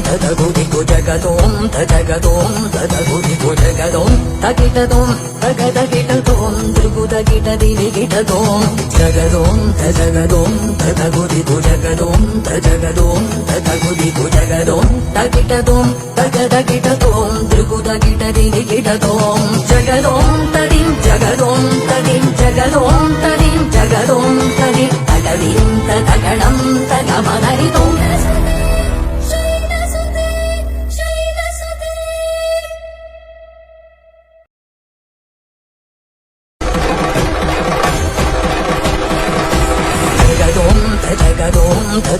తదగుదిగు జగదోం తదగదోం తదగుదిగు జగదోం తగిటదోం తగదగిటదోం త్రిగుదగిటదిగిటదోం జగదోం తజగదోం తదగుదిగు జగదోం తజగదోం తదగుదిగు జగదోం తగిటదోం తగదగిటదోం త్రిగుదగిటదిగిటదోం జగదోం తదిం జగదోం తదిం జగదోం తదిం జగదోం తదిం తగదిం తగణం తగమనరిదోం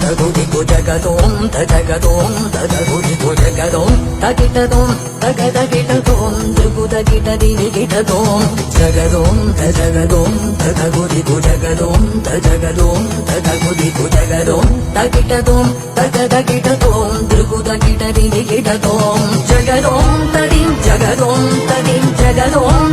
తదగుదిగు జగదోం తజగదోం తదగుదిగు జగదోం తగిటదోం తగదగిటదోం త్రిగుదగిటదిగిటదోం జగదోం తజగదోం తదగుదిగు జగదోం తజగదోం తదగుదిగు జగదోం తగిటదోం తగదగిటదోం త్రిగుదగిటదిగిటదోం జగదోం తదిం జగదోం తదిం జగదోం